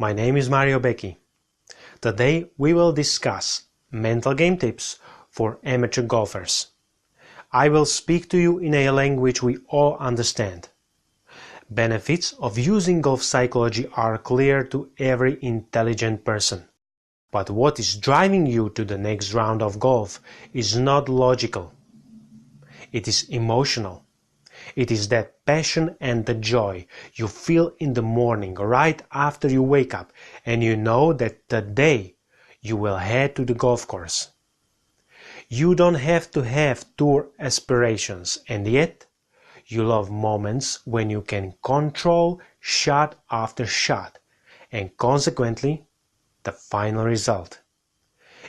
My name is Mario Becchi. Today we will discuss mental game tips for amateur golfers. I will speak to you in a language we all understand. Benefits of using golf psychology are clear to every intelligent person. But what is driving you to the next round of golf is not logical. It is emotional. It is that passion and the joy you feel in the morning right after you wake up and you know that today you will head to the golf course. You don't have to have tour aspirations, and yet you love moments when you can control shot after shot and consequently the final result.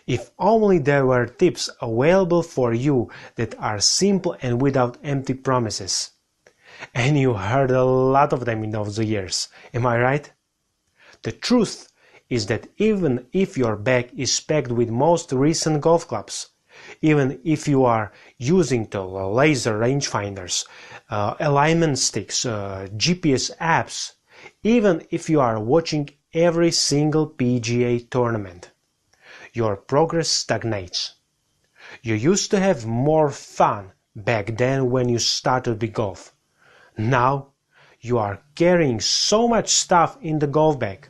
If only there were tips available for you that are simple and without empty promises. And you heard a lot of them in those years, am I right? The truth is that even if your bag is packed with most recent golf clubs, even if you are using the laser rangefinders, alignment sticks, GPS apps, even if you are watching every single PGA tournament, your progress stagnates. You used to have more fun back then when you started with golf. Now you are carrying so much stuff in the golf bag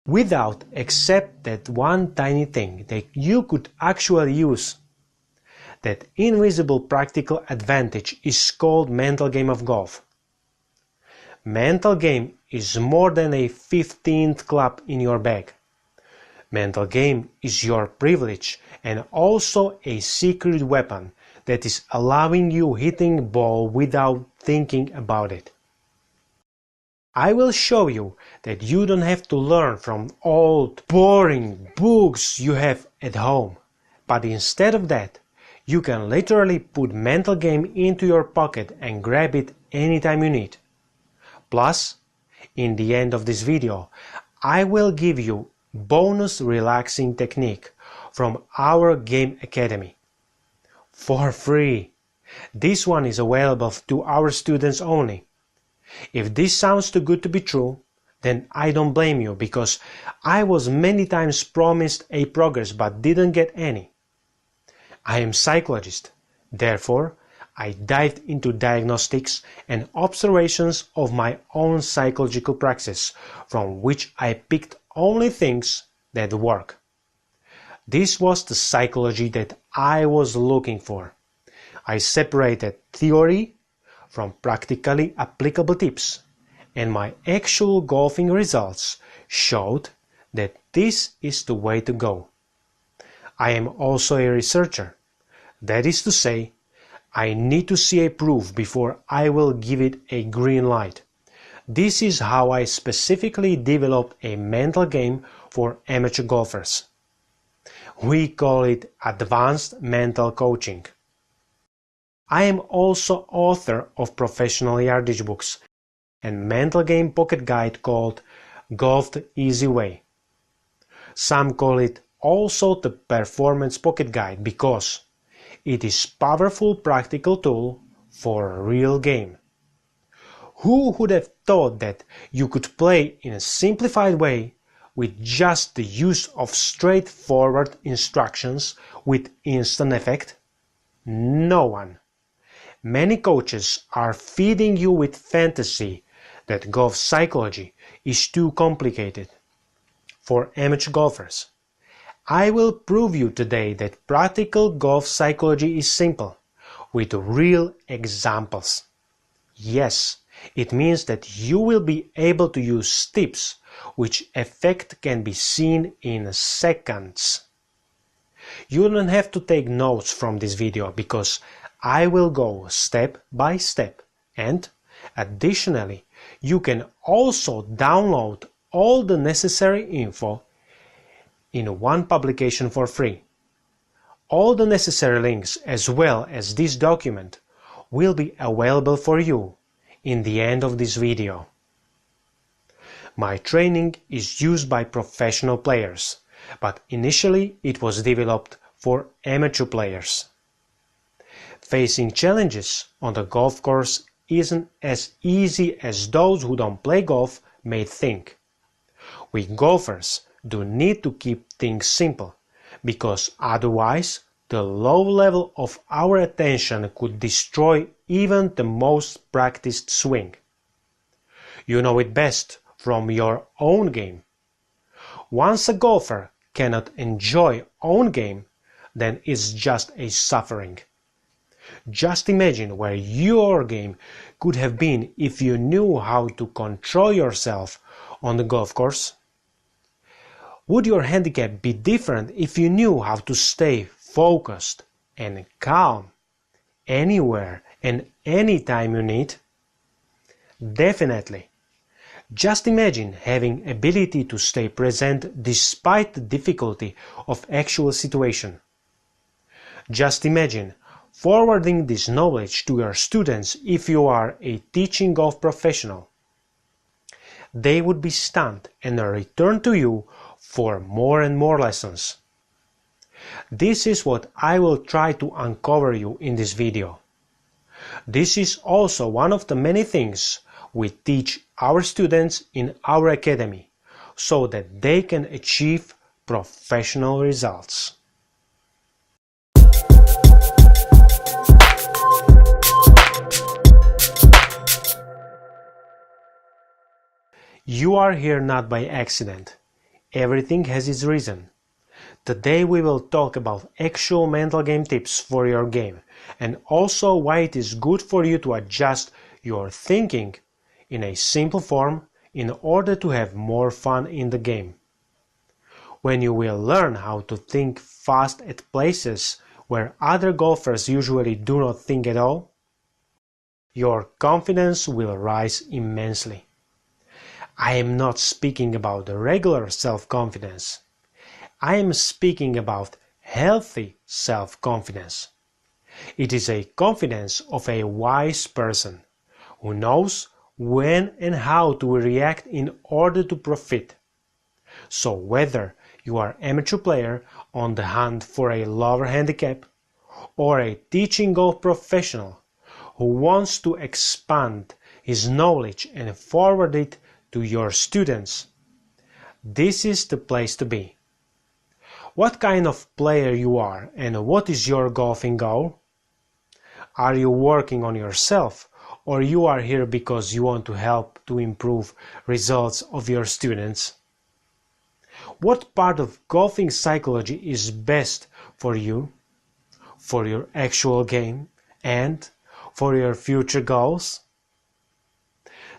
without except that one tiny thing that you could actually use. That invisible practical advantage is called mental game of golf. Mental game is more than a 15th club in your bag. Mental game is your privilege and also a secret weapon that is allowing you hitting ball without thinking about it. I will show you that you don't have to learn from old, boring books you have at home, but instead of that, you can literally put mental game into your pocket and grab it anytime you need. Plus, in the end of this video, I will give you bonus relaxing technique from our Game Academy. For free. This one is available to our students only. If this sounds too good to be true, then I don't blame you because I was many times promised a progress but didn't get any. I am a psychologist, therefore I dived into diagnostics and observations of my own psychological praxis, from which I picked only things that work. This was the psychology that I was looking for. I separated theory from practically applicable tips, and my actual golfing results showed that this is the way to go. I am also a researcher. That is to say, I need to see a proof before I will give it a green light. This is how I specifically developed a mental game for amateur golfers. We call it advanced mental coaching. I am also author of professional yardage books and mental game pocket guide called Golf the Easy Way. Some call it also the performance pocket guide because it is a powerful practical tool for a real game. Who would have thought that you could play in a simplified way with just the use of straightforward instructions with instant effect? No one. Many coaches are feeding you with fantasy that golf psychology is too complicated for amateur golfers. I will prove you today that practical golf psychology is simple, with real examples. Yes, it means that you will be able to use tips which effect can be seen in seconds. You don't have to take notes from this video because I will go step by step, and additionally, you can also download all the necessary info in one publication for free. All the necessary links as well as this document will be available for you in the end of this video. My training is used by professional players, but initially it was developed for amateur players. Facing challenges on the golf course isn't as easy as those who don't play golf may think. We golfers do need to keep things simple, because otherwise the low level of our attention could destroy even the most practiced swing. You know it best from your own game. Once a golfer cannot enjoy own game, then it's just a suffering. Just imagine where your game could have been if you knew how to control yourself on the golf course. Would your handicap be different if you knew how to stay focused and calm anywhere and anytime you need? Definitely. Just imagine having ability to stay present despite the difficulty of actual situation. Just imagine forwarding this knowledge to your students if you are a teaching golf professional. They would be stunned and return to you for more and more lessons. This is what I will try to uncover you in this video. This is also one of the many things we teach our students in our academy so that they can achieve professional results. You are here not by accident. Everything has its reason. Today we will talk about actual mental game tips for your game and also why it is good for you to adjust your thinking in a simple form in order to have more fun in the game. When you will learn how to think fast at places where other golfers usually do not think at all, your confidence will rise immensely. I am not speaking about the regular self-confidence. I am speaking about healthy self-confidence. It is a confidence of a wise person who knows when and how to react in order to profit. So whether you are an amateur player on the hunt for a lower handicap or a teaching golf professional who wants to expand his knowledge and forward it to your students, this is the place to be. What kind of player you are and what is your golfing goal? Are you working on yourself or you are here because you want to help to improve results of your students? What part of golfing psychology is best for you, for your actual game, and for your future goals?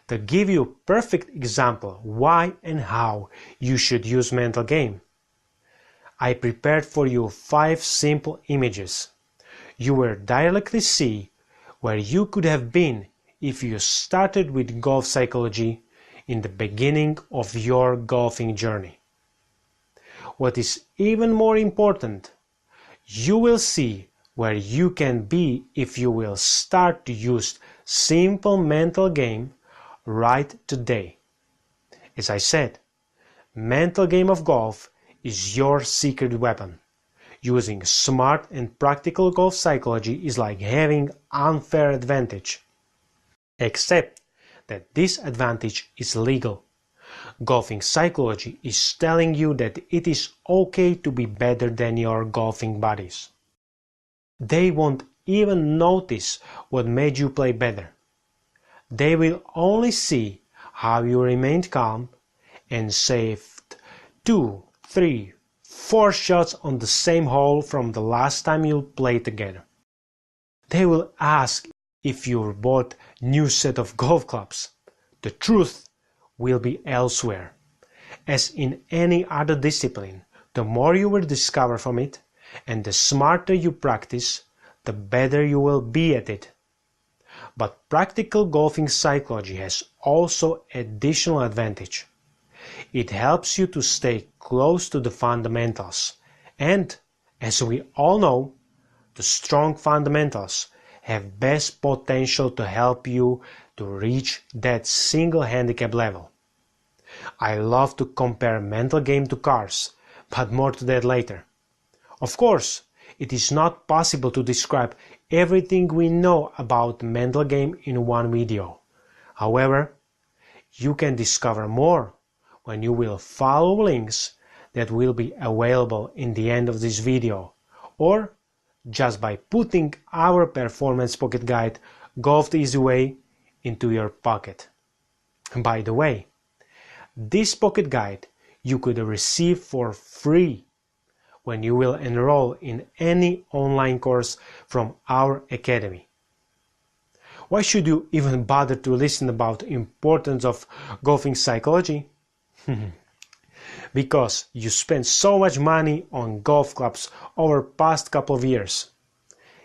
To give you a perfect example why and how you should use mental game, I prepared for you 5 simple images. You will directly see where you could have been if you started with golf psychology in the beginning of your golfing journey. What is even more important, you will see where you can be if you will start to use simple mental game right today. As I said, mental game of golf is your secret weapon. Using smart and practical golf psychology is like having unfair advantage. Except that this advantage is legal. Golfing psychology is telling you that it is okay to be better than your golfing buddies. They won't even notice what made you play better. They will only see how you remained calm and saved 2, 3, 4 shots on the same hole from the last time you played together. They will ask if you bought new set of golf clubs. The truth will be elsewhere. As in any other discipline, the more you will discover from it and the smarter you practice, the better you will be at it. But practical golfing psychology has also additional advantage. It helps you to stay close to the fundamentals, and, as we all know, the strong fundamentals have best potential to help you to reach that single handicap level. I love to compare mental game to cars, but more to that later. Of course, it is not possible to describe everything we know about mental game in one video. However, you can discover more when you will follow links that will be available in the end of this video, or just by putting our performance pocket guide Golf the Easy Way into your pocket. By the way, this pocket guide you could receive for free when you will enroll in any online course from our academy. Why should you even bother to listen about the importance of golfing psychology? Because you spent so much money on golf clubs over past couple of years.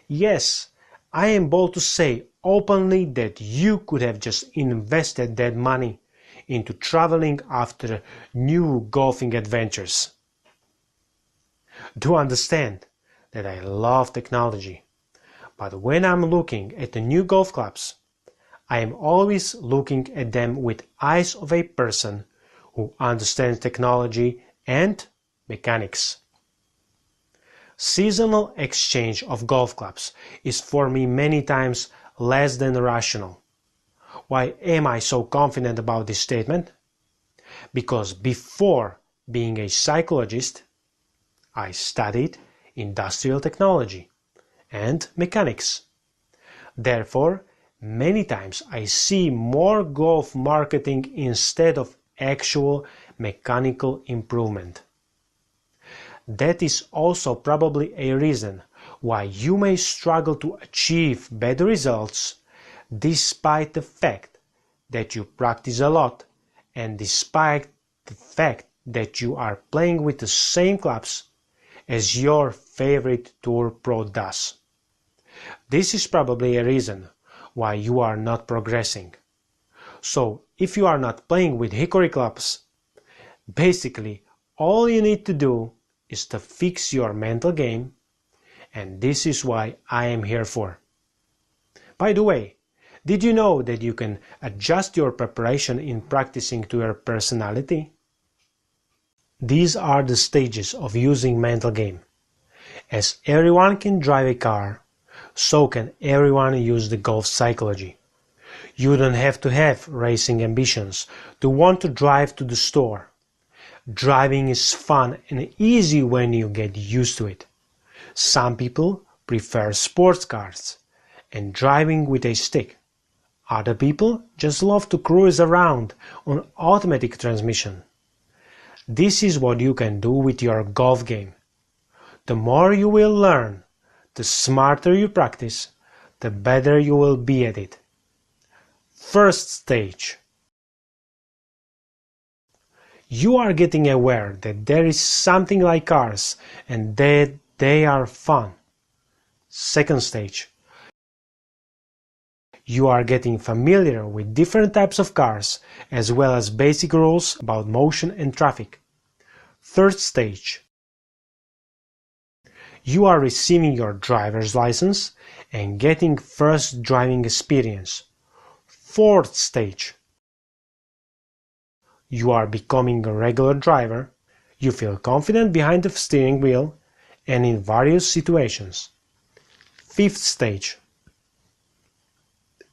Yes, I am bold to say openly that you could have just invested that money into traveling after new golfing adventures. Do understand that I love technology, but when I'm looking at the new golf clubs, I am always looking at them with eyes of a person who understands technology and mechanics. Seasonal exchange of golf clubs is for me many times less than rational. Why am I so confident about this statement? Because before being a psychologist, I studied industrial technology and mechanics. Therefore, many times I see more golf marketing instead of actual mechanical improvement. That is also probably a reason why you may struggle to achieve better results despite the fact that you practice a lot and despite the fact that you are playing with the same clubs as your favorite tour pro does. This is probably a reason why you are not progressing. So if you are not playing with hickory clubs, basically all you need to do is to fix your mental game, and this is why I am here for. By the way, did you know that you can adjust your preparation in practicing to your personality? These are the stages of using mental game. As everyone can drive a car, so can everyone use the golf psychology. You don't have to have racing ambitions to want to drive to the store. Driving is fun and easy when you get used to it. Some people prefer sports cars and driving with a stick. Other people just love to cruise around on automatic transmission. This is what you can do with your golf game. The more you will learn, the smarter you practice, the better you will be at it. First stage. You are getting aware that there is something like cars and that they are fun. Second stage. You are getting familiar with different types of cars as well as basic rules about motion and traffic. Third stage. You are receiving your driver's license and getting first driving experience. Fourth stage. You are becoming a regular driver, you feel confident behind the steering wheel and in various situations. Fifth stage.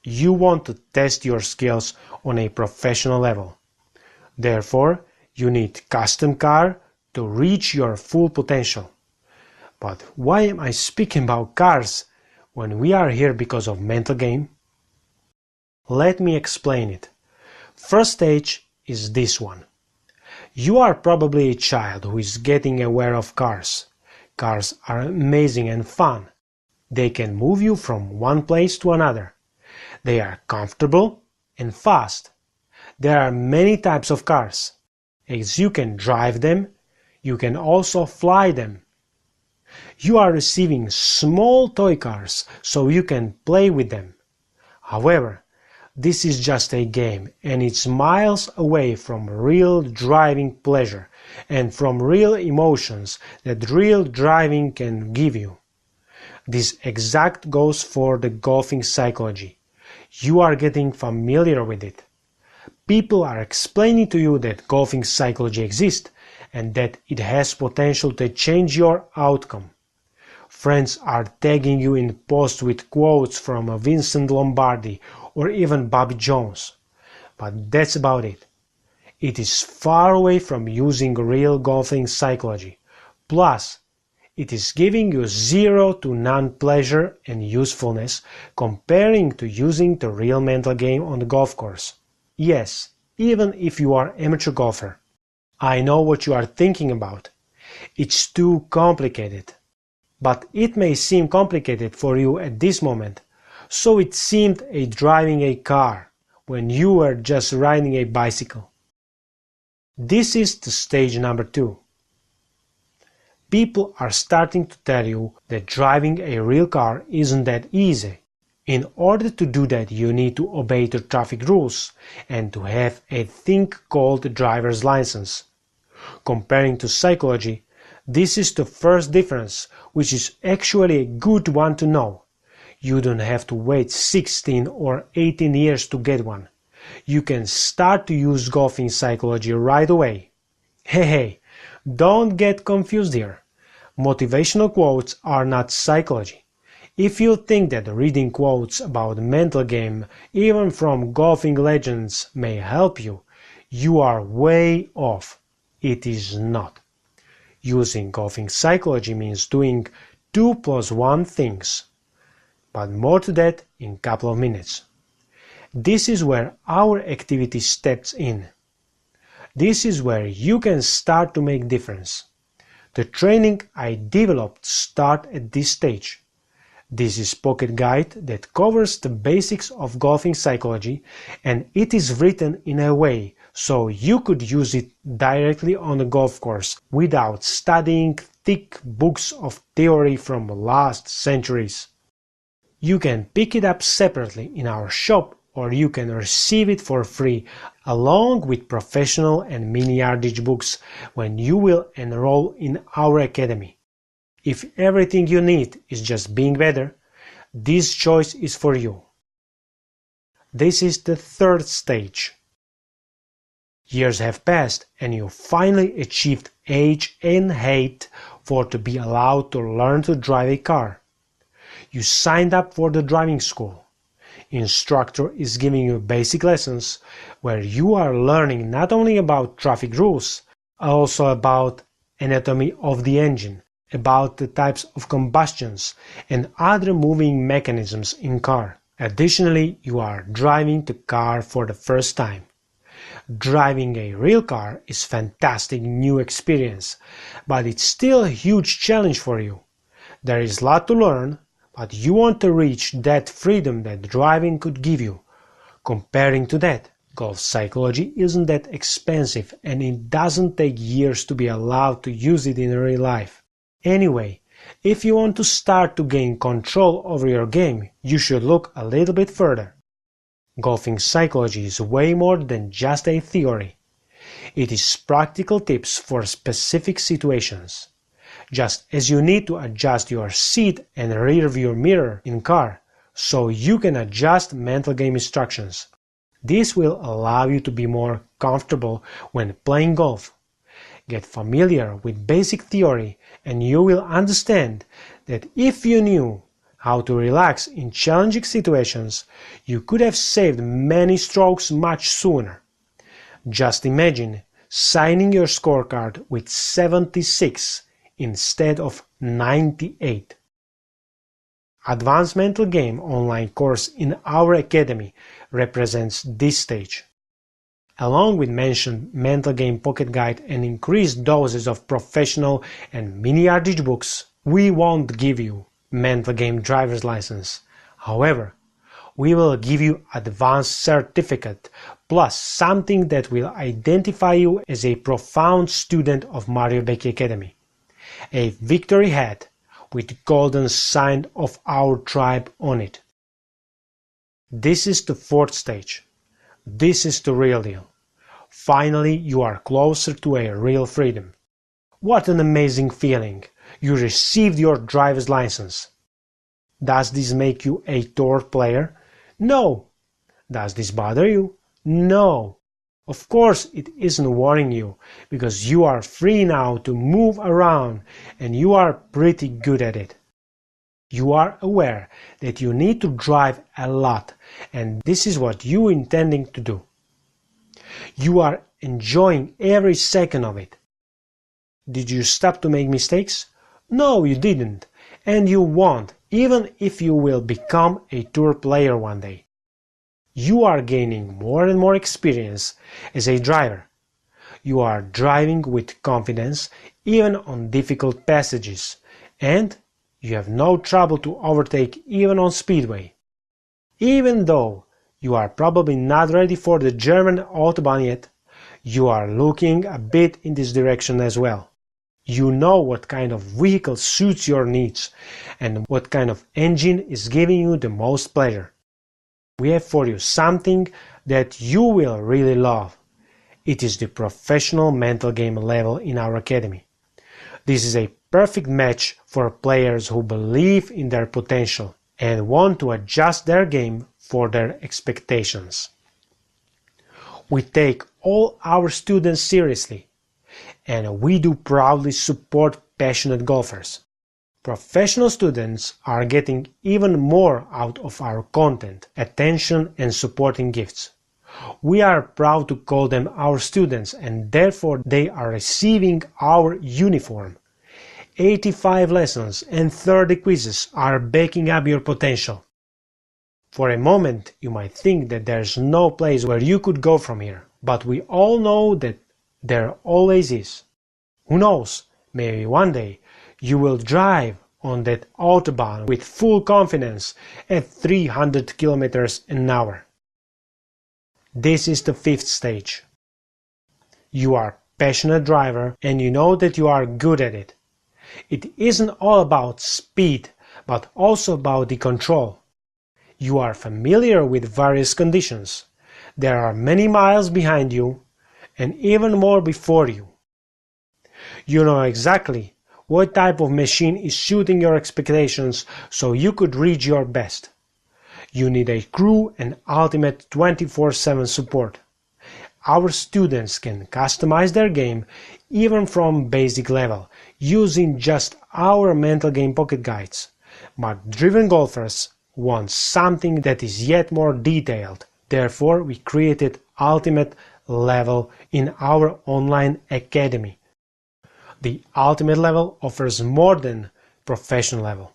You want to test your skills on a professional level. Therefore, you need custom car to reach your full potential. But why am I speaking about cars when we are here because of mental game? Let me explain it. First stage is this one. You are probably a child who is getting aware of cars. Cars are amazing and fun. They can move you from one place to another. They are comfortable and fast. There are many types of cars. As you can drive them, you can also fly them. You are receiving small toy cars so you can play with them. However, this is just a game and it's miles away from real driving pleasure and from real emotions that real driving can give you. This exact goes for the golfing psychology. You are getting familiar with it. People are explaining to you that golfing psychology exists and that it has potential to change your outcome. Friends are tagging you in posts with quotes from Vincent Lombardi or even Bobby Jones. But that's about it. It is far away from using real golfing psychology. Plus, it is giving you zero to none pleasure and usefulness comparing to using the real mental game on the golf course. Yes, even if you are an amateur golfer. I know what you are thinking about. It's too complicated. But it may seem complicated for you at this moment, so it seemed driving a car when you were just riding a bicycle. This is the stage number 2. People are starting to tell you that driving a real car isn't that easy. In order to do that, you need to obey the traffic rules and to have a thing called driver's license. Comparing to psychology, this is the first difference, which is actually a good one to know. You don't have to wait 16 or 18 years to get one. You can start to use golfing psychology right away. Hey, don't get confused here. Motivational quotes are not psychology. If you think that reading quotes about the mental game, even from golfing legends, may help you, you are way off. It is not. Using golfing psychology means doing 2 + 1 things. But more to that in a couple of minutes. This is where our activity steps in. This is where you can start to make difference. The training I developed starts at this stage. This is pocket guide that covers the basics of golfing psychology, and it is written in a way so you could use it directly on a golf course without studying thick books of theory from last centuries. You can pick it up separately in our shop, or you can receive it for free along with professional and mini-yardage books when you will enroll in our academy. If everything you need is just being better, this choice is for you. This is the 3rd stage. Years have passed and you finally achieved age and height for to be allowed to learn to drive a car. You signed up for the driving school. Instructor is giving you basic lessons where you are learning not only about traffic rules, also about anatomy of the engine, about the types of combustions and other moving mechanisms in car. Additionally, you are driving the car for the first time. Driving a real car is a fantastic new experience, but it's still a huge challenge for you. There is a lot to learn, but you want to reach that freedom that driving could give you. Comparing to that, golf psychology isn't that expensive and it doesn't take years to be allowed to use it in real life. Anyway, if you want to start to gain control over your game, you should look a little bit further. Golfing psychology is way more than just a theory. It is practical tips for specific situations. Just as you need to adjust your seat and rear view mirror in car, so you can adjust mental game instructions. This will allow you to be more comfortable when playing golf. Get familiar with basic theory and you will understand that if you knew how to relax in challenging situations, you could have saved many strokes much sooner. Just imagine signing your scorecard with 76 instead of 98. Advanced Mental Game online course in our academy represents this stage. Along with mentioned mental game pocket guide and increased doses of professional and mini-yardage books, we won't give you mental game driver's license. However, we will give you advanced certificate plus something that will identify you as a profound student of Mario Becchi Academy. A victory hat with golden sign of our tribe on it. This is the 4th stage. This is the real deal. Finally, you are closer to a real freedom. What an amazing feeling! You received your driver's license. Does this make you a tour player? No. Does this bother you? No. Of course it isn't worrying you, because you are free now to move around and you are pretty good at it. You are aware that you need to drive a lot and this is what you are intending to do. You are enjoying every second of it. Did you stop to make mistakes? No, you didn't, and you won't, even if you will become a tour player one day. You are gaining more and more experience as a driver. You are driving with confidence even on difficult passages, and you have no trouble to overtake even on speedway. Even though you are probably not ready for the German Autobahn yet, you are looking a bit in this direction as well. You know what kind of vehicle suits your needs and what kind of engine is giving you the most pleasure. We have for you something that you will really love. It is the professional mental game level in our academy. This is a perfect match for players who believe in their potential and want to adjust their game for their expectations. We take all our students seriously, and we do proudly support passionate golfers. Professional students are getting even more out of our content, attention and supporting gifts. We are proud to call them our students, and therefore they are receiving our uniform. 85 lessons and 30 quizzes are backing up your potential. For a moment you might think that there's no place where you could go from here, but we all know that there always is. Who knows, maybe one day you will drive on that Autobahn with full confidence at 300 kilometers an hour. This is the fifth stage. You are a passionate driver and you know that you are good at it. It isn't all about speed, but also about the control. You are familiar with various conditions. There are many miles behind you and even more before you. You know exactly what type of machine is suiting your expectations so you could reach your best. You need a crew and ultimate 24/7 support. Our students can customize their game even from basic level using just our mental game pocket guides. But driven golfers want something that is yet more detailed. Therefore, we created Ultimate level in our online academy. The Ultimate level offers more than professional level.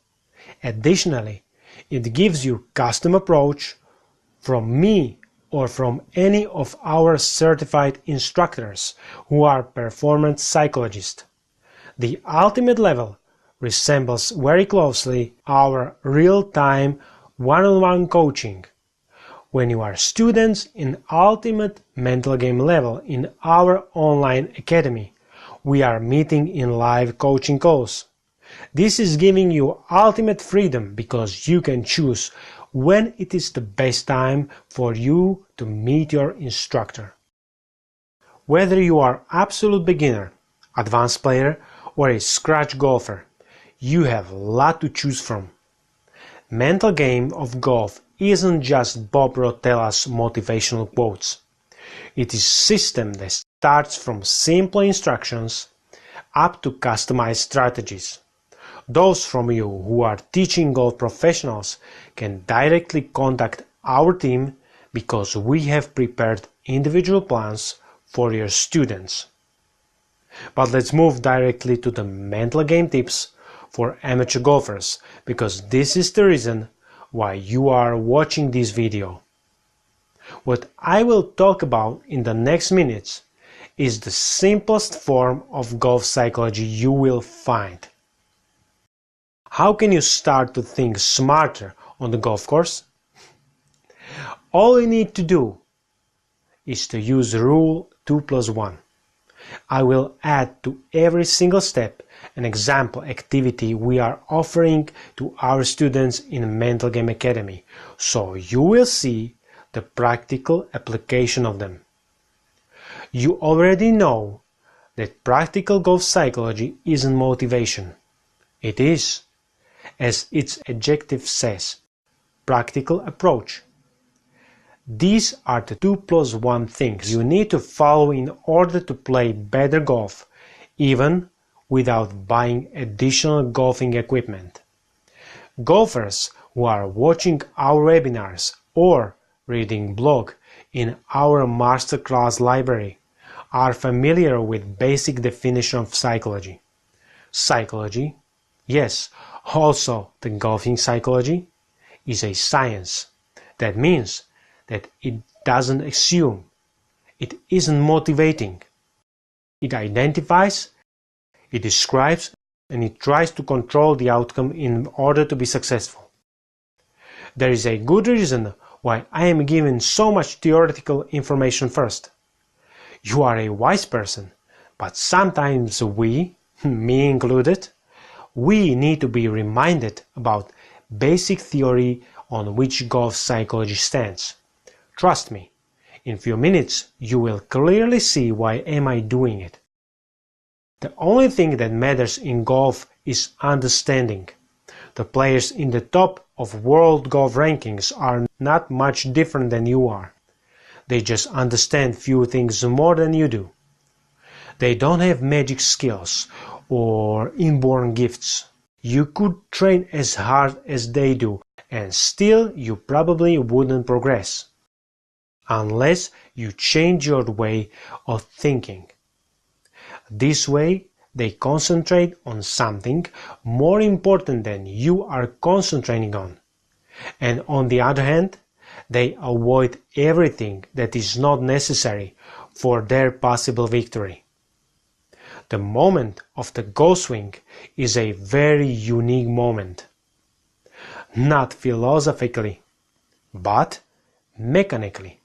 Additionally, it gives you custom approach from me or from any of our certified instructors who are performance psychologists. The Ultimate level resembles very closely our real-time one-on-one coaching. When you are students in Ultimate mental game level in our online academy, we are meeting in live coaching calls. This is giving you ultimate freedom because you can choose when it is the best time for you to meet your instructor. Whether you are absolute beginner, advanced player or a scratch golfer, you have a lot to choose from. Mental game of golf isn't just Bob Rotella's motivational quotes. It is a system that starts from simple instructions up to customized strategies. Those from you who are teaching golf professionals can directly contact our team because we have prepared individual plans for your students. But let's move directly to the mental game tips for amateur golfers, because this is the reason why you are watching this video. What I will talk about in the next minutes is the simplest form of golf psychology you will find. How can you start to think smarter on the golf course? All you need to do is to use rule 2+1. I will add to every single step an example activity we are offering to our students in Mental Game Academy, so you will see the practical application of them. You already know that practical golf psychology isn't motivation. It is, as its adjective says, practical approach. These are the 2+1 things you need to follow in order to play better golf, even without buying additional golfing equipment. Golfers who are watching our webinars or reading blog in our masterclass library are familiar with basic definition of psychology. Psychology, yes, also the golfing psychology, is a science. That means that it doesn't assume, it isn't motivating. It identifies, it describes, and it tries to control the outcome in order to be successful. There is a good reason why I am giving so much theoretical information first. You are a wise person, but sometimes we, me included, we need to be reminded about basic theory on which golf psychology stands. Trust me, in a few minutes you will clearly see why am I doing it. The only thing that matters in golf is understanding. The players in the top of world golf rankings are not much different than you are. They just understand few things more than you do. They don't have magic skills or inborn gifts. You could train as hard as they do and still you probably wouldn't progress. Unless you change your way of thinking. This way, they concentrate on something more important than you are concentrating on. And on the other hand, they avoid everything that is not necessary for their possible victory. The moment of the golf swing is a very unique moment. Not philosophically, but mechanically.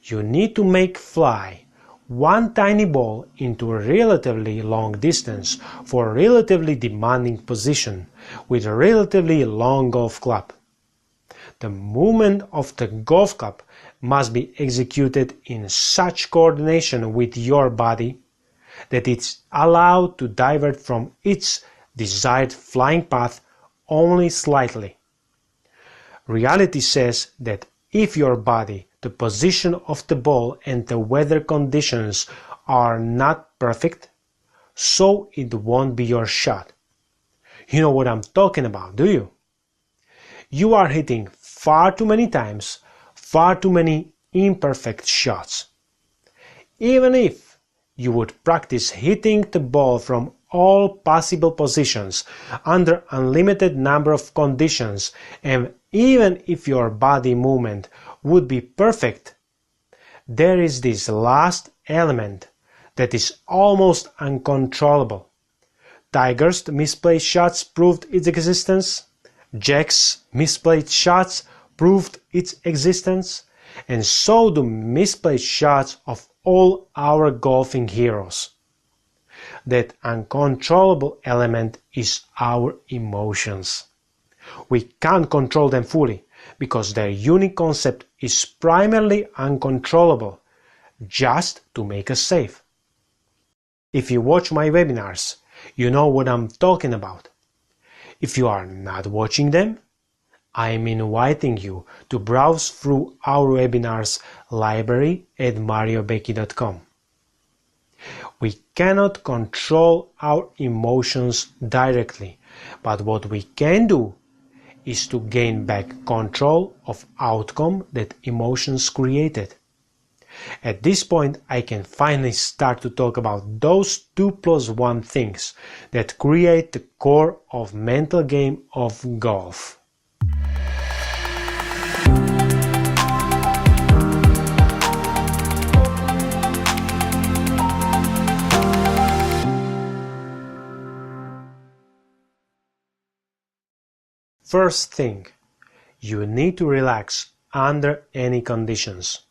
You need to make fly one tiny ball into a relatively long distance for a relatively demanding position with a relatively long golf club. The movement of the golf club must be executed in such coordination with your body that it's allowed to divert from its desired flying path only slightly. Reality says that if your body, the position of the ball and the weather conditions are not perfect, so it won't be your shot. You know what I'm talking about, do you? You are hitting far too many times, far too many imperfect shots. Even if you would practice hitting the ball from all possible positions under unlimited number of conditions, and even if your body movement would be perfect, there is this last element that is almost uncontrollable. Tiger's misplaced shots proved its existence, Jack's misplaced shots proved its existence, and so do misplaced shots of all our golfing heroes. That uncontrollable element is our emotions. We can't control them fully, because their unique concept is primarily uncontrollable, just to make us safe. If you watch my webinars, you know what I'm talking about. If you are not watching them, I am inviting you to browse through our webinars library at mariobecki.com. We cannot control our emotions directly, but what we can do is to gain back control of outcome that emotions created. At this point, I can finally start to talk about those 2+1 things that create the core of mental game of golf. First thing, you need to relax under any conditions.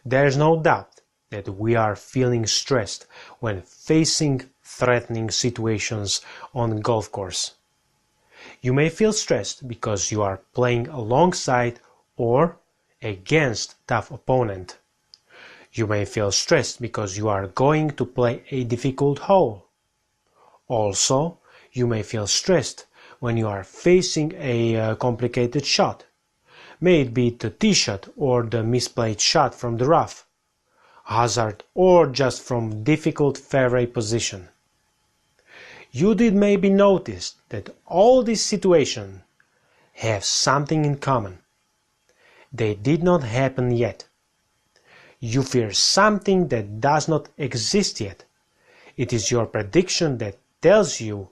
There's no doubt that we are feeling stressed when facing threatening situations on golf course. You may feel stressed because you are playing alongside or against tough opponent. You may feel stressed because you are going to play a difficult hole. Also, you may feel stressed when you are facing a complicated shot. May it be the tee shot or the misplayed shot from the rough, hazard or just from difficult fairway position. You did maybe notice that all these situations have something in common. They did not happen yet. You fear something that does not exist yet. It is your prediction that tells you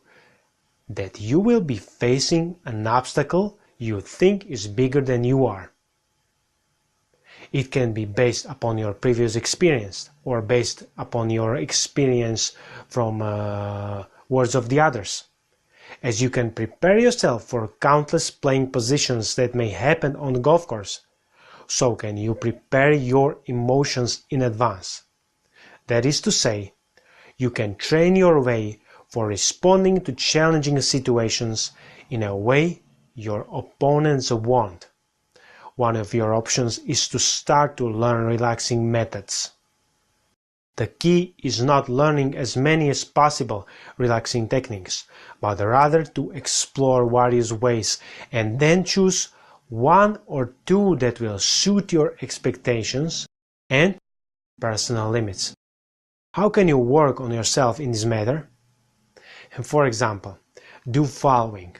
that you will be facing an obstacle you think is bigger than you are. It can be based upon your previous experience or based upon your experience from words of the others. As you can prepare yourself for countless playing positions that may happen on the golf course, so can you prepare your emotions in advance. That is to say, you can train your way for responding to challenging situations in a way your opponents won't. One of your options is to start to learn relaxing methods. The key is not learning as many as possible relaxing techniques, but rather to explore various ways and then choose one or two that will suit your expectations and personal limits. How can you work on yourself in this matter? For example, do following.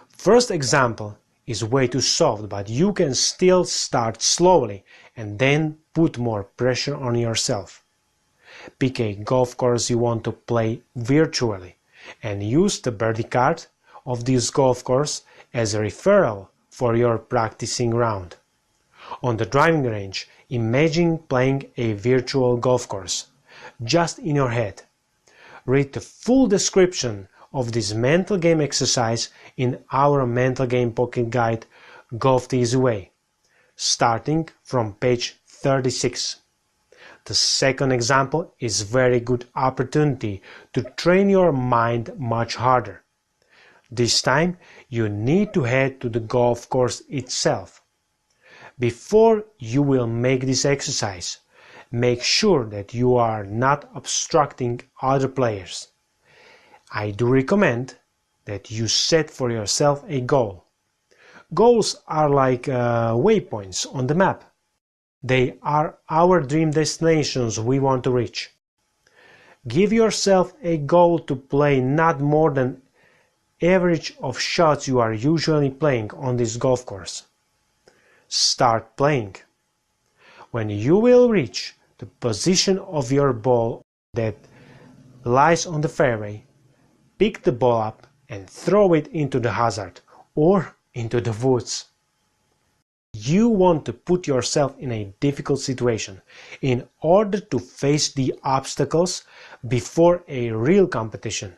First example is way too soft, but you can still start slowly and then put more pressure on yourself. Pick a golf course you want to play virtually and use the birdie card of this golf course as a referral for your practicing round. On the driving range, imagine playing a virtual golf course just in your head. Read the full description of this mental game exercise in our mental game pocket guide Golf the Easy Way, starting from page 36. The second example is a very good opportunity to train your mind much harder. This time you need to head to the golf course itself. Before you will make this exercise, make sure that you are not obstructing other players. I do recommend that you set for yourself a goal. Goals are like waypoints on the map. They are our dream destinations we want to reach. Give yourself a goal to play not more than average of shots you are usually playing on this golf course. Start playing. When you will reach the position of your ball that lies on the fairway, pick the ball up and throw it into the hazard or into the woods. You want to put yourself in a difficult situation in order to face the obstacles before a real competition.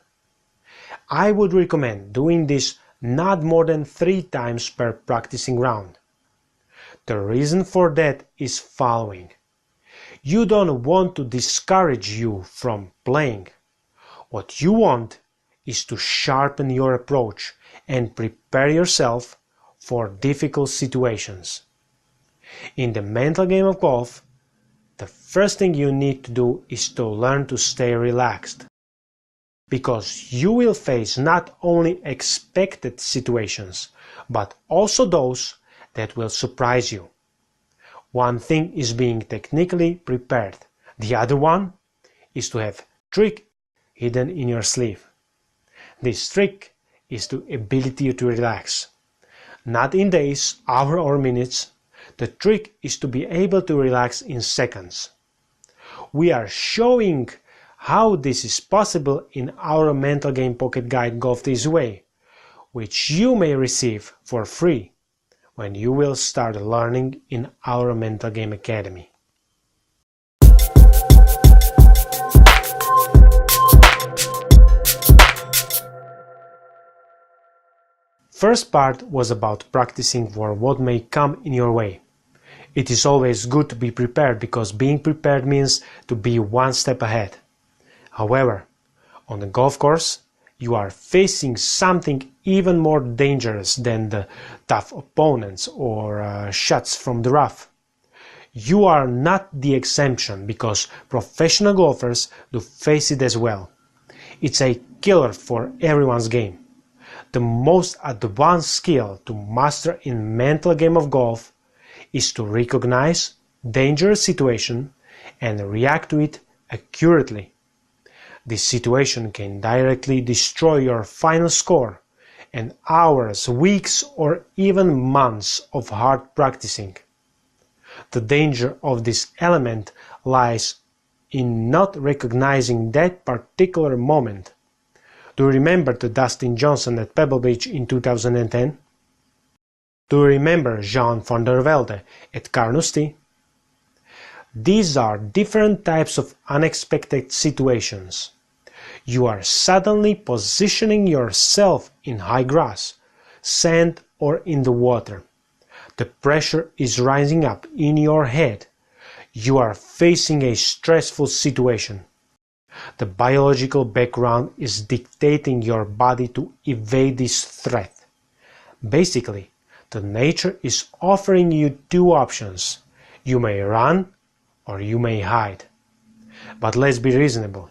I would recommend doing this not more than 3 times per practicing round. The reason for that is following. You don't want to discourage you from playing. What you want is to sharpen your approach and prepare yourself for difficult situations. In the mental game of golf, the first thing you need to do is to learn to stay relaxed. Because you will face not only expected situations, but also those that will surprise you. One thing is being technically prepared. The other one is to have trick hidden in your sleeve. This trick is the ability to relax. Not in days, hours or minutes. The trick is to be able to relax in seconds. We are showing how this is possible in our mental game pocket guide Golf the Easy Way, which you may receive for free when you will start learning in our Mental Game Academy. First part was about practicing for what may come in your way. It is always good to be prepared because being prepared means to be one step ahead. However, on the golf course, you are facing something even more dangerous than the tough opponents or shots from the rough. You are not the exemption because professional golfers do face it as well. It's a killer for everyone's game. The most advanced skill to master in mental game of golf is to recognize dangerous situation and react to it accurately. This situation can directly destroy your final score and hours, weeks or even months of hard practicing. The danger of this element lies in not recognizing that particular moment. Do you remember the Dustin Johnson at Pebble Beach in 2010? Do you remember Jean van der Velde at Carnoustie? These are different types of unexpected situations. You are suddenly positioning yourself in high grass, sand, or in the water. The pressure is rising up in your head. You are facing a stressful situation. The biological background is dictating your body to evade this threat. Basically, the nature is offering you two options. You may run or you may hide. But let's be reasonable.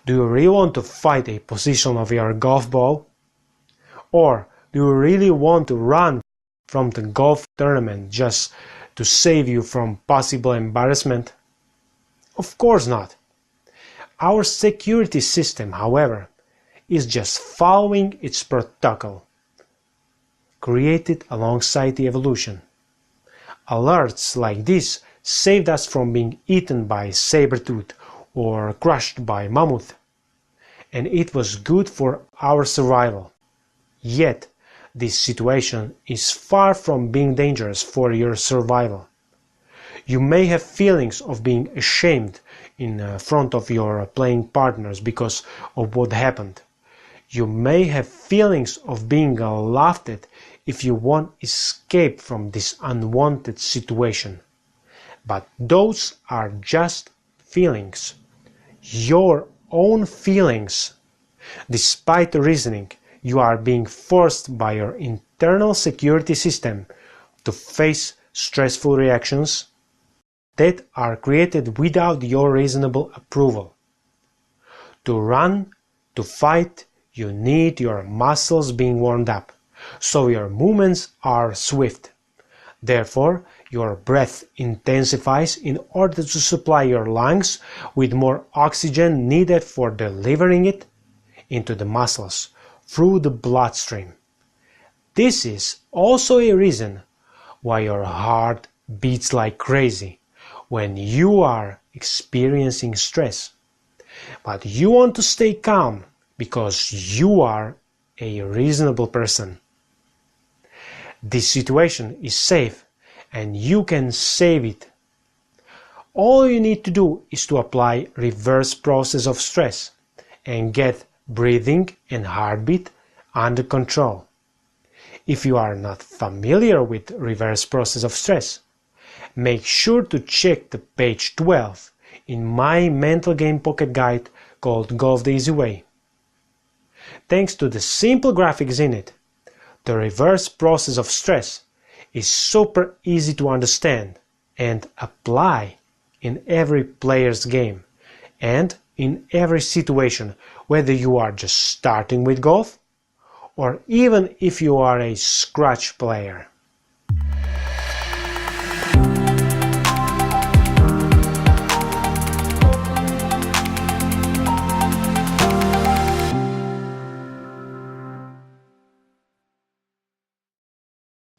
Do you really want to fight a position of your golf ball? Or do you really want to run from the golf tournament just to save you from possible embarrassment? Of course not. Our security system, however, is just following its protocol, created alongside the evolution. Alerts like this saved us from being eaten by saber-tooth or crushed by mammoth, and it was good for our survival. Yet, this situation is far from being dangerous for your survival. You may have feelings of being ashamed in front of your playing partners because of what happened. You may have feelings of being laughed at if you won't escape from this unwanted situation. But those are just feelings. Your own feelings. Despite the reasoning, you are being forced by your internal security system to face stressful reactions that are created without your reasonable approval. To run, to fight, you need your muscles being warmed up, so your movements are swift. Therefore, your breath intensifies in order to supply your lungs with more oxygen needed for delivering it into the muscles through the bloodstream. This is also a reason why your heart beats like crazy when you are experiencing stress. But you want to stay calm because you are a reasonable person. This situation is safe and you can save it. All you need to do is to apply reverse process of stress and get breathing and heartbeat under control. If you are not familiar with reverse process of stress, make sure to check the page 12 in my mental game pocket guide called Golf the Easy Way. Thanks to the simple graphics in it, the reverse process of stress is super easy to understand and apply in every player's game and in every situation, whether you are just starting with golf or even if you are a scratch player.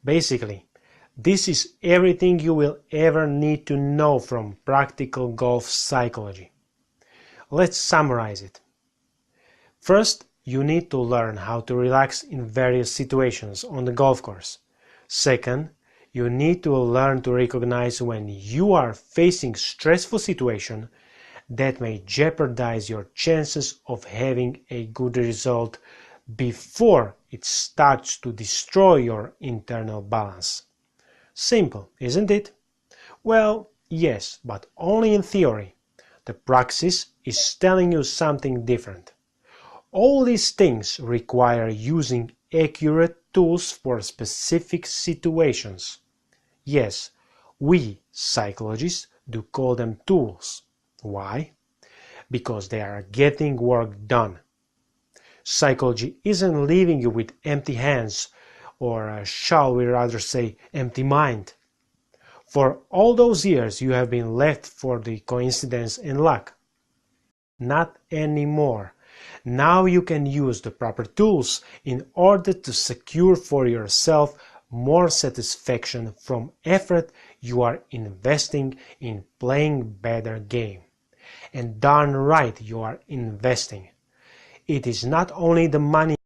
Basically, this is everything you will ever need to know from practical golf psychology. Let's summarize it. First, you need to learn how to relax in various situations on the golf course. Second, you need to learn to recognize when you are facing stressful situation that may jeopardize your chances of having a good result before it starts to destroy your internal balance. Simple, isn't it? Well, yes, but only in theory. The praxis is telling you something different. All these things require using accurate tools for specific situations. Yes, we psychologists do call them tools. Why? Because they are getting work done. Psychology isn't leaving you with empty hands, or shall we rather say empty mind. For all those years you have been left for the coincidence and luck. Not anymore. Now you can use the proper tools in order to secure for yourself more satisfaction from effort you are investing in playing better game. And darn right you are investing. It is not only the money,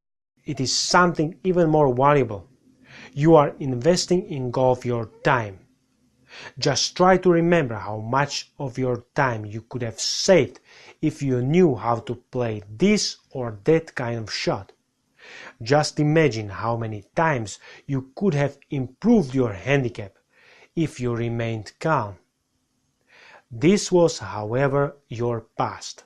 it is something even more valuable. You are investing in golf your time. Just try to remember how much of your time you could have saved if you knew how to play this or that kind of shot. Just imagine how many times you could have improved your handicap if you remained calm. This was, however, your past.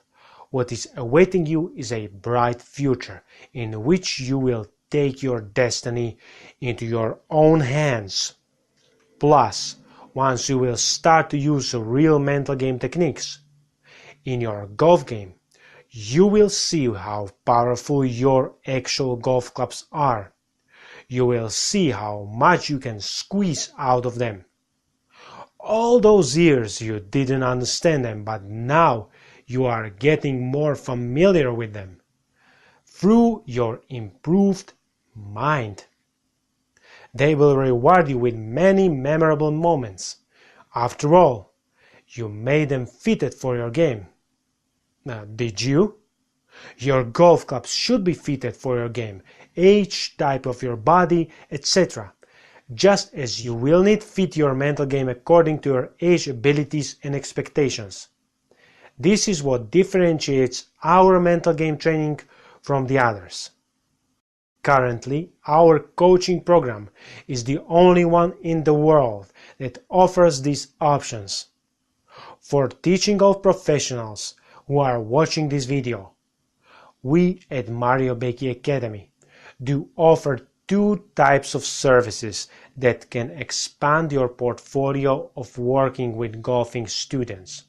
What is awaiting you is a bright future in which you will take your destiny into your own hands. Plus, once you will start to use real mental game techniques in your golf game, you will see how powerful your actual golf clubs are. You will see how much you can squeeze out of them. All those years you didn't understand them, but now you are getting more familiar with them through your improved mind. They will reward you with many memorable moments. After all, you made them fitted for your game. Did you? Your golf clubs should be fitted for your game, age, type of your body, etc. Just as you will need fit your mental game according to your age, abilities and expectations. This is what differentiates our mental game training from the others. Currently, our coaching program is the only one in the world that offers these options. For teaching golf professionals who are watching this video, we at Mario Becchi Academy do offer two types of services that can expand your portfolio of working with golfing students.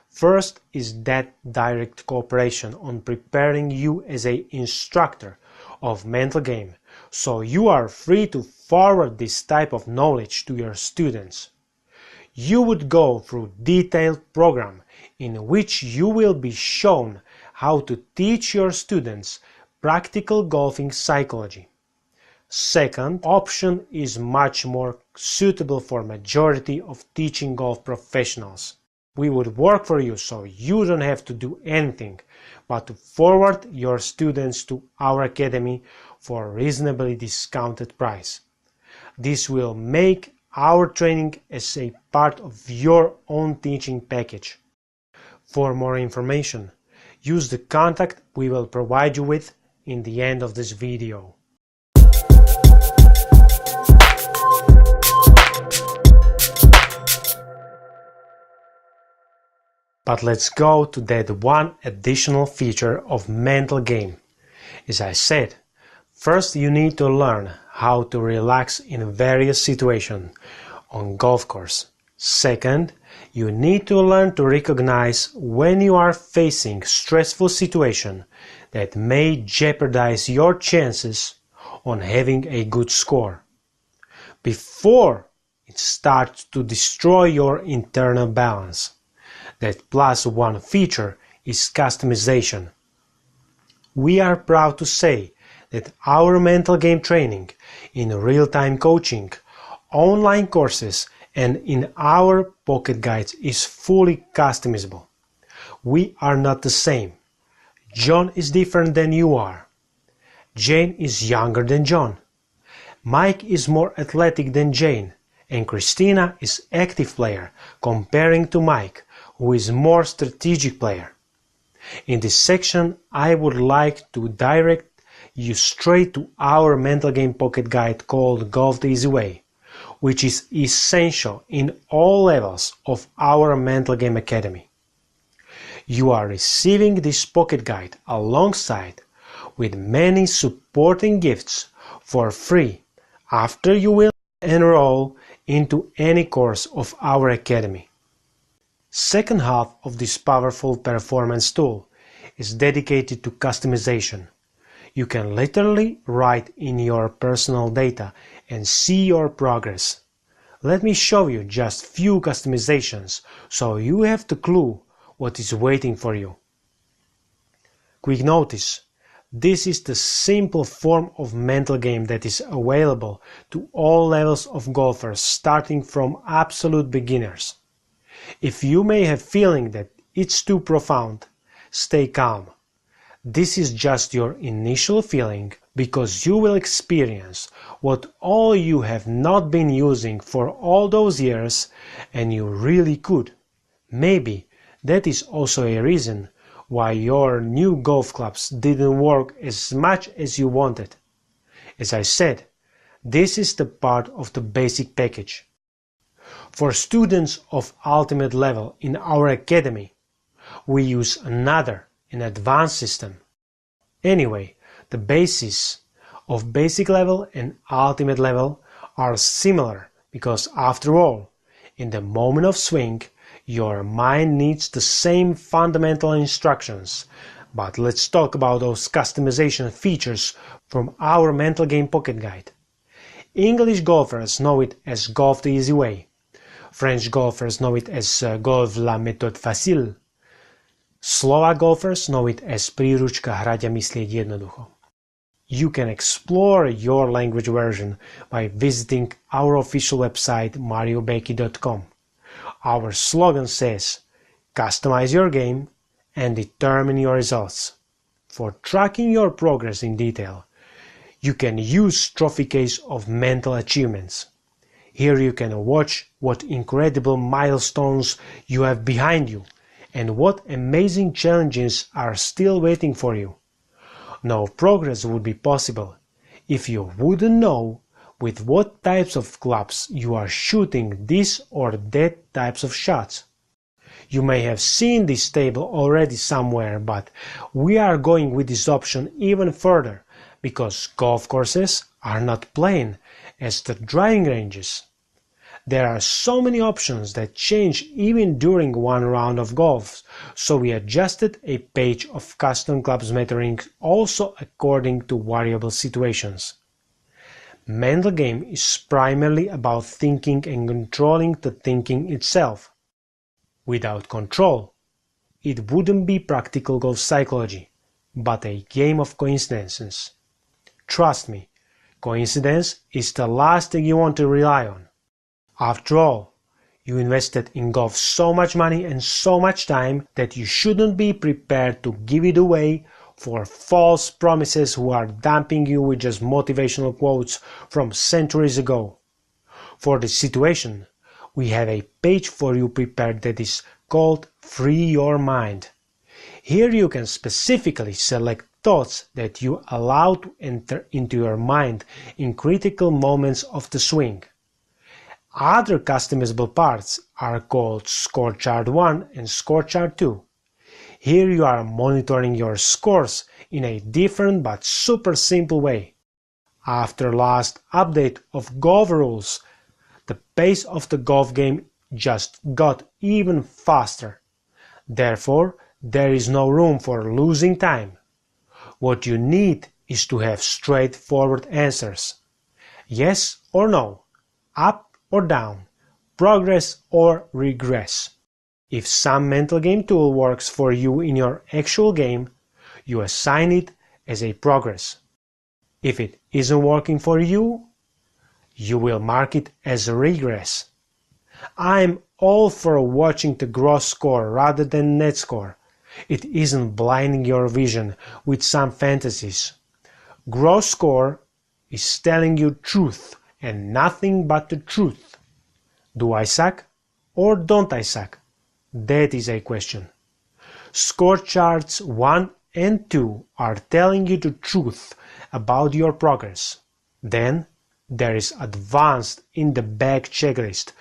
First is that direct cooperation on preparing you as an instructor of mental game, so you are free to forward this type of knowledge to your students. You would go through detailed program in which you will be shown how to teach your students practical golfing psychology. Second option is much more suitable for majority of teaching golf professionals. We would work for you so you don't have to do anything but to forward your students to our academy for a reasonably discounted price. This will make our training as a part of your own teaching package. For more information, use the contact we will provide you with in the end of this video. But let's go to that one additional feature of mental game. As I said, first you need to learn how to relax in various situations on golf course. Second, you need to learn to recognize when you are facing stressful situation that may jeopardize your chances on having a good score before it starts to destroy your internal balance. That plus one feature is customization. We are proud to say that our mental game training in real-time coaching, online courses and in our pocket guides is fully customizable. We are not the same. John is different than you are. Jane is younger than John. Mike is more athletic than Jane, and Christina is active player comparing to Mike, who is more strategic player. In this section, I would like to direct you straight to our mental game pocket guide called Golf the Easy Way, which is essential in all levels of our mental game academy. You are receiving this pocket guide alongside with many supporting gifts for free after you will enroll into any course of our academy. Second half of this powerful performance tool is dedicated to customization. You can literally write in your personal data and see your progress. Let me show you just few customizations so you have the clue what is waiting for you. Quick notice, This is the simple form of mental game that is available to all levels of golfers, starting from absolute beginners. If you may have feeling that it's too profound, stay calm. This is just your initial feeling, because you will experience what all you have not been using for all those years and you really could. Maybe that is also a reason why your new golf clubs didn't work as much as you wanted. As I said, this is the part of the basic package. For students of ultimate level in our academy, we use another, an advanced system. Anyway, the basis of basic level and ultimate level are similar because, after all, in the moment of swing, your mind needs the same fundamental instructions. But let's talk about those customization features from our Mental Game Pocket Guide. English golfers know it as Golf the Easy Way. French golfers know it as Golf la méthode facile. Slovak golfers know it as Príručka hrať a myslieť jednoducho. You can explore your language version by visiting our official website mariobeki.com. Our slogan says, customize your game and determine your results. For tracking your progress in detail, you can use Trophy Case of Mental Achievements. Here you can watch what incredible milestones you have behind you and what amazing challenges are still waiting for you. No progress would be possible if you wouldn't know with what types of clubs you are shooting this or that types of shots. You may have seen this table already somewhere, but we are going with this option even further because golf courses are not plain as the driving ranges. There are so many options that change even during one round of golf, so we adjusted a page of custom clubs metering also according to variable situations. Mental game is primarily about thinking and controlling the thinking itself. Without control, it wouldn't be practical golf psychology, but a game of coincidences. Trust me, coincidence is the last thing you want to rely on. After all, you invested in golf so much money and so much time that you shouldn't be prepared to give it away for false promises who are dumping you with just motivational quotes from centuries ago. For this situation, we have a page for you prepared that is called Free Your Mind. Here you can specifically select thoughts that you allow to enter into your mind in critical moments of the swing. Other customizable parts are called Scorechart 1 and Scorechart 2. Here you are monitoring your scores in a different but super simple way. After last update of golf rules, the pace of the golf game just got even faster. Therefore, there is no room for losing time. What you need is to have straightforward answers. Yes or no, up or down, progress or regress. If some mental game tool works for you in your actual game, you assign it as a progress. If it isn't working for you, you will mark it as a regress. I'm all for watching the gross score rather than net score. It isn't blinding your vision with some fantasies. Gross score is telling you truth and nothing but the truth. Do I suck or don't I suck? That is a question. Score charts 1 and 2 are telling you the truth about your progress. Then there is advanced in the back checklist,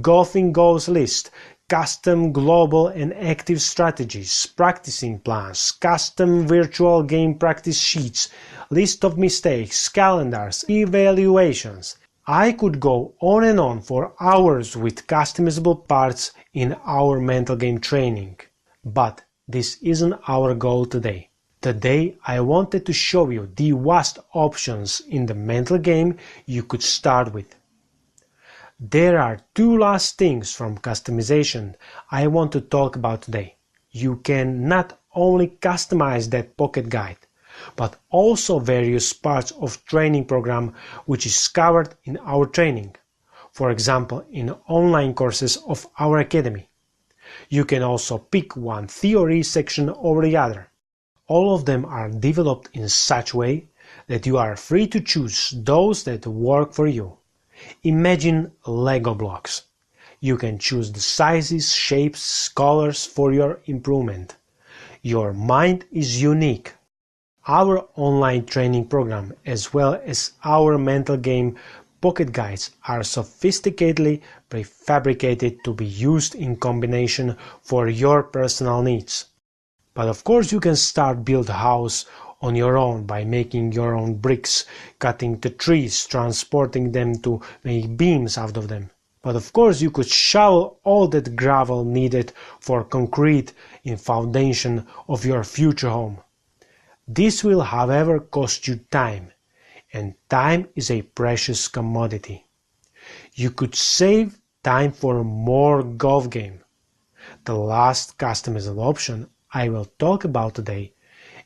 golfing goals list, custom global and active strategies, practicing plans, custom virtual game practice sheets, list of mistakes, calendars, evaluations. I could go on and on for hours with customizable parts in our mental game training. But this isn't our goal today. Today I wanted to show you the vast options in the mental game you could start with. There are two last things from customization I want to talk about today. You can not only customize that pocket guide, but also various parts of training program which is covered in our training, for example in online courses of our academy. You can also pick one theory section over the other. All of them are developed in such way that you are free to choose those that work for you. Imagine Lego blocks. You can choose the sizes, shapes, colors for your improvement. Your mind is unique. Our online training program as well as our mental game pocket guides are sophisticatedly prefabricated to be used in combination for your personal needs. But of course you can start build a house on your own by making your own bricks, cutting the trees, transporting them to make beams out of them. But of course you could shovel all that gravel needed for concrete in foundation of your future home. This will however cost you time, and time is a precious commodity. You could save time for more golf game. The last customizable option I will talk about today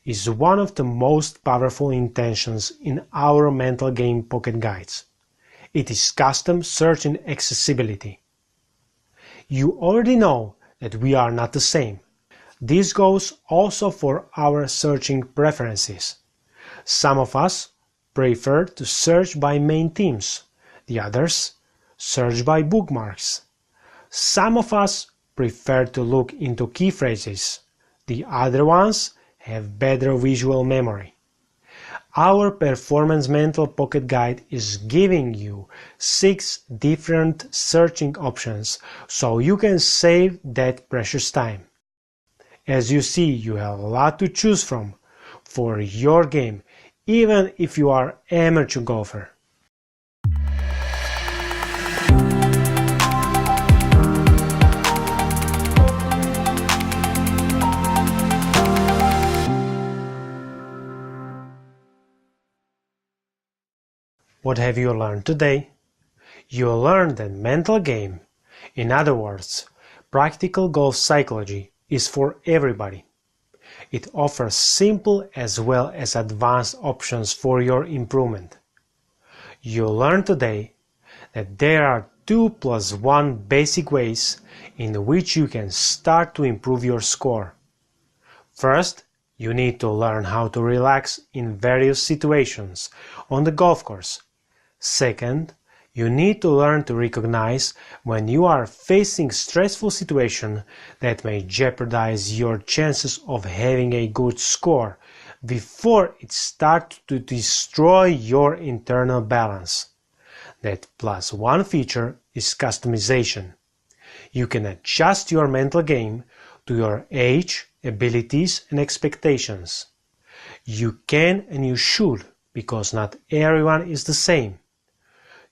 is one of the most powerful intentions in our mental game pocket guides. It is custom search and accessibility. You already know that we are not the same. This goes also for our searching preferences. Some of us prefer to search by main themes, the others search by bookmarks. Some of us prefer to look into key phrases, the other ones have better visual memory. Our Performance Mental Pocket Guide is giving you 6 different searching options so you can save that precious time. As you see, you have a lot to choose from for your game, even if you are an amateur golfer. What have you learned today? You learned that mental game, in other words, practical golf psychology, is for everybody. It offers simple as well as advanced options for your improvement. You learned today that there are 2+1 basic ways in which you can start to improve your score. First, you need to learn how to relax in various situations on the golf course. Second, you need to learn to recognize when you are facing stressful situation that may jeopardize your chances of having a good score before it starts to destroy your internal balance. That +1 feature is customization. You can adjust your mental game to your age, abilities and expectations. You can and you should, because not everyone is the same.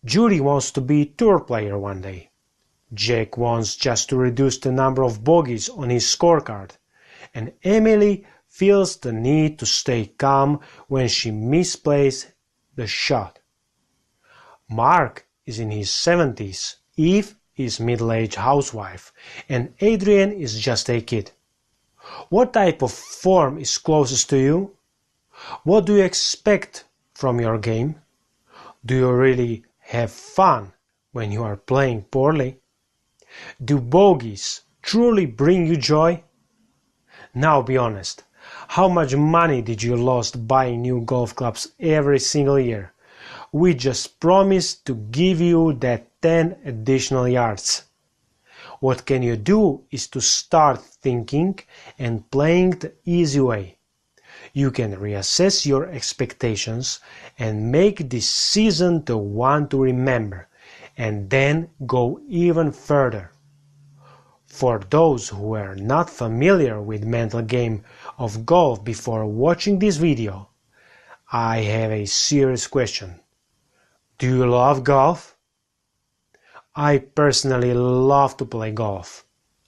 Judy wants to be a tour player one day. Jack wants just to reduce the number of bogeys on his scorecard. And Emily feels the need to stay calm when she misplaces the shot. Mark is in his 70s, Eve is middle-aged housewife, and Adrian is just a kid. What type of form is closest to you? What do you expect from your game? Do you really have fun when you are playing poorly? Do bogeys truly bring you joy? Now be honest, how much money did you lose buying new golf clubs every single year? We just promised to give you that 10 additional yards. What can you do is to start thinking and playing the easy way. You can reassess your expectations and make this season the one to remember, and then go even further. For those who are not familiar with mental game of golf before watching this video, I have a serious question. Do you love golf? I personally love to play golf.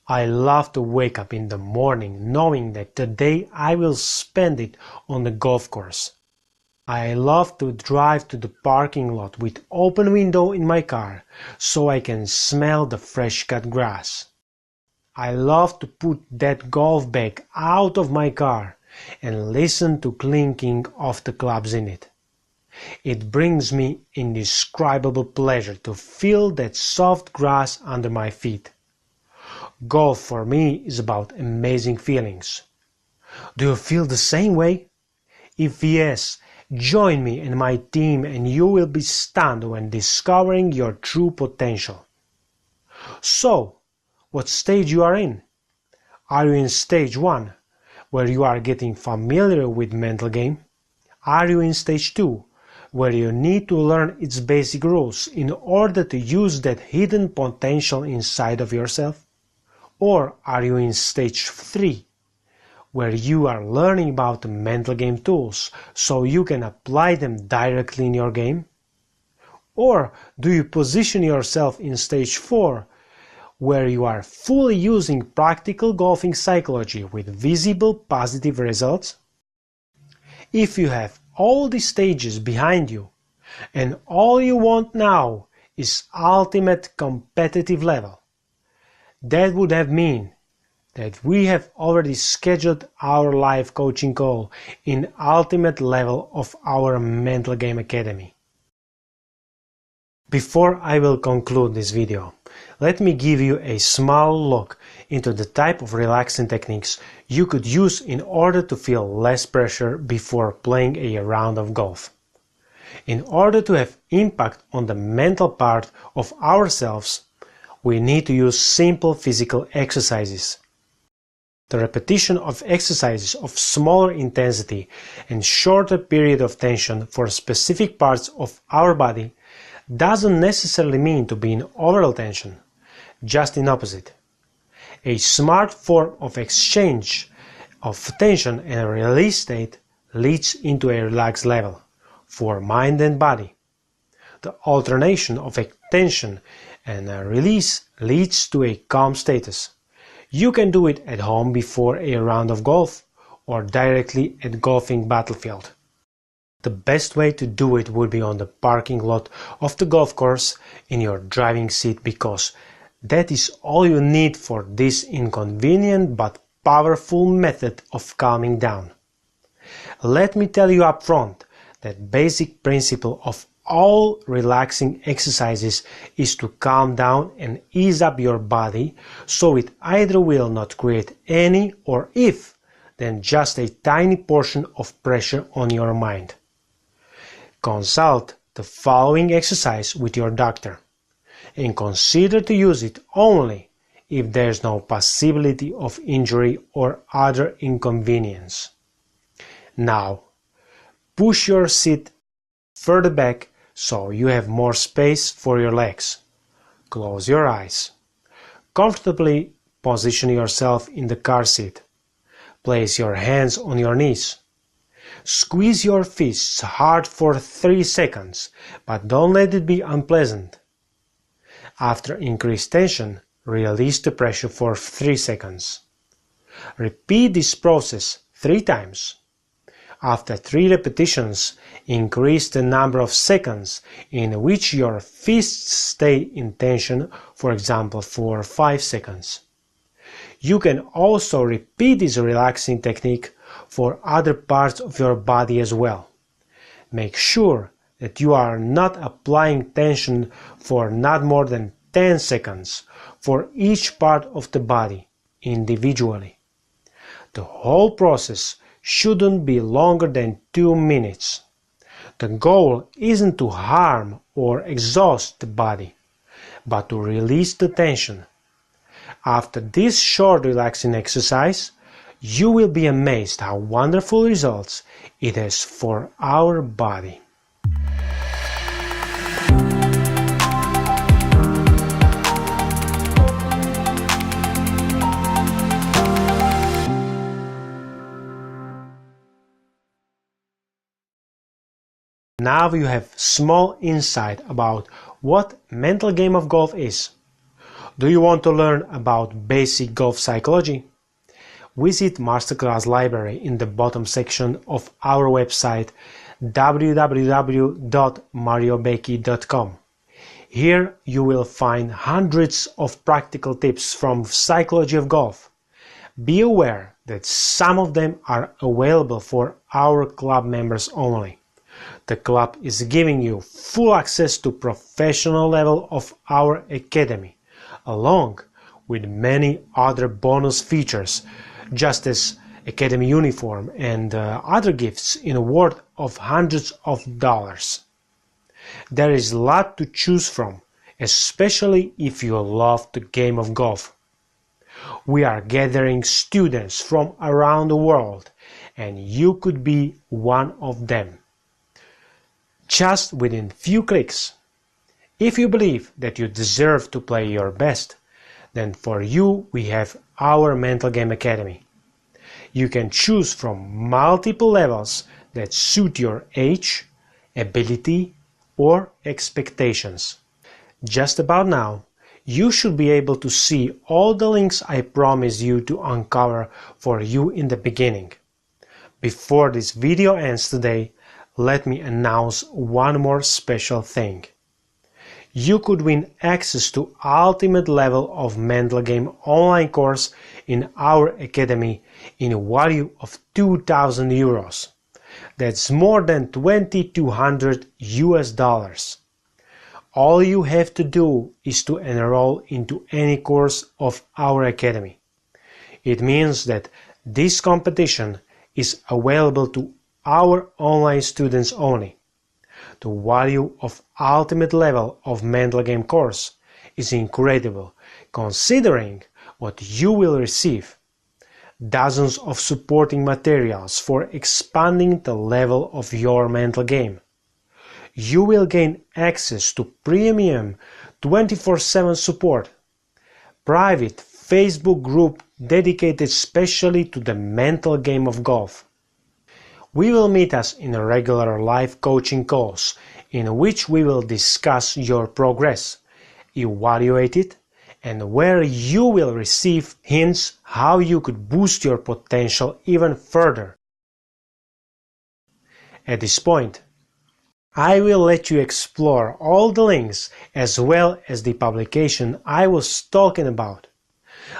I love to wake up in the morning knowing that today I will spend it on the golf course. I love to drive to the parking lot with open window in my car so I can smell the fresh cut grass. I love to put that golf bag out of my car and listen to clinking of the clubs in it. It brings me indescribable pleasure to feel that soft grass under my feet. Golf for me is about amazing feelings. Do you feel the same way? If yes, join me and my team and you will be stunned when discovering your true potential. So, what stage you are in? Are you in stage 1, where you are getting familiar with mental game? Are you in stage 2, where you need to learn its basic rules in order to use that hidden potential inside of yourself? Or are you in stage 3, where you are learning about the mental game tools so you can apply them directly in your game? Or do you position yourself in stage 4, where you are fully using practical golfing psychology with visible positive results? If you have all these stages behind you, and all you want now is ultimate competitive level, that would have mean that we have already scheduled our live coaching call in ultimate level of our Mental Game Academy. Before I will conclude this video, let me give you a small look into the type of relaxing techniques you could use in order to feel less pressure before playing a round of golf. In order to have impact on the mental part of ourselves, we need to use simple physical exercises. The repetition of exercises of smaller intensity and shorter period of tension for specific parts of our body doesn't necessarily mean to be in overall tension, just in opposite. A smart form of exchange of tension and release state leads into a relaxed level for mind and body. The alternation of a tension and a release leads to a calm status. You can do it at home before a round of golf or directly at golfing battlefield. The best way to do it would be on the parking lot of the golf course in your driving seat, because that is all you need for this inconvenient but powerful method of calming down. Let me tell you up front that basic principle of all relaxing exercises is to calm down and ease up your body, so it either will not create any, or if, then just a tiny portion of pressure on your mind. Consult the following exercise with your doctor and consider to use it only if there is no possibility of injury or other inconvenience. Now, push your seat further back so you have more space for your legs. Close your eyes. Comfortably position yourself in the car seat. Place your hands on your knees. Squeeze your fists hard for 3 seconds, but don't let it be unpleasant. After increased tension, release the pressure for 3 seconds. Repeat this process 3 times. After 3 repetitions, increase the number of seconds in which your fists stay in tension, for example for 5 seconds. You can also repeat this relaxing technique for other parts of your body as well. Make sure that you are not applying tension for not more than 10 seconds for each part of the body individually. The whole process shouldn't be longer than 2 minutes. The goal isn't to harm or exhaust the body, but to release the tension. After this short relaxing exercise, you will be amazed how wonderful results it has for our body. Now you have small insight about what mental game of golf is. Do you want to learn about basic golf psychology? Visit Masterclass Library in the bottom section of our website www.mariobecchi.com. Here you will find hundreds of practical tips from Psychology of Golf. Be aware that some of them are available for our club members only. The club is giving you full access to professional level of our academy, along with many other bonus features, just as academy uniform and other gifts in a worth of hundreds of dollars. There is a lot to choose from, especially if you love the game of golf. We are gathering students from around the world, and you could be one of them. Just within few clicks. If you believe that you deserve to play your best, then for you we have our Mental Game Academy. You can choose from multiple levels that suit your age, ability, or expectations. Just about now, you should be able to see all the links I promised you to uncover for you in the beginning. Before this video ends today, let me announce one more special thing. You could win access to ultimate level of Mental Game online course in our academy in a value of 2,000 euros. That's more than $2,200 US. All you have to do is to enroll into any course of our academy. It means that this competition is available to our online students only. The value of ultimate level of Mental Game course is incredible considering what you will receive. Dozens of supporting materials for expanding the level of your mental game. You will gain access to premium 24/7 support, private Facebook group dedicated specially to the mental game of golf. We will meet us in a regular live coaching calls in which we will discuss your progress, evaluate it, and where you will receive hints how you could boost your potential even further. At this point, I will let you explore all the links as well as the publication I was talking about.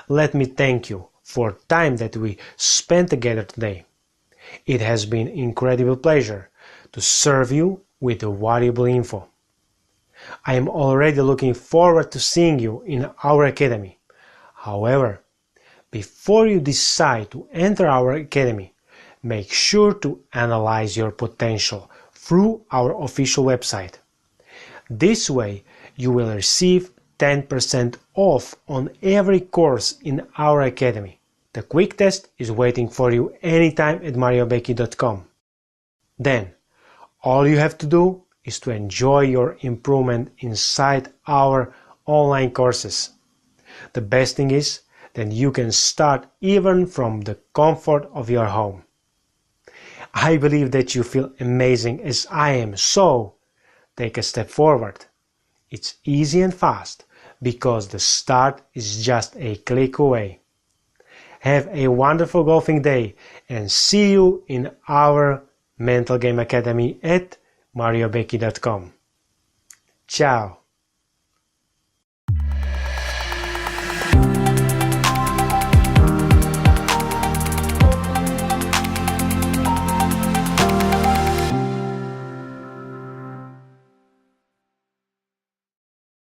Let me thank you for the time that we spent together today. It has been an incredible pleasure to serve you with valuable info. I am already looking forward to seeing you in our academy. However, before you decide to enter our academy, make sure to analyze your potential through our official website. This way, you will receive 10% off on every course in our academy. The quick test is waiting for you anytime at mariobecki.com. Then, all you have to do is to enjoy your improvement inside our online courses. The best thing is that you can start even from the comfort of your home. I believe that you feel amazing as I am, so take a step forward. It's easy and fast because the start is just a click away. Have a wonderful golfing day and see you in our Mental Game Academy at mariobecki.com. Ciao!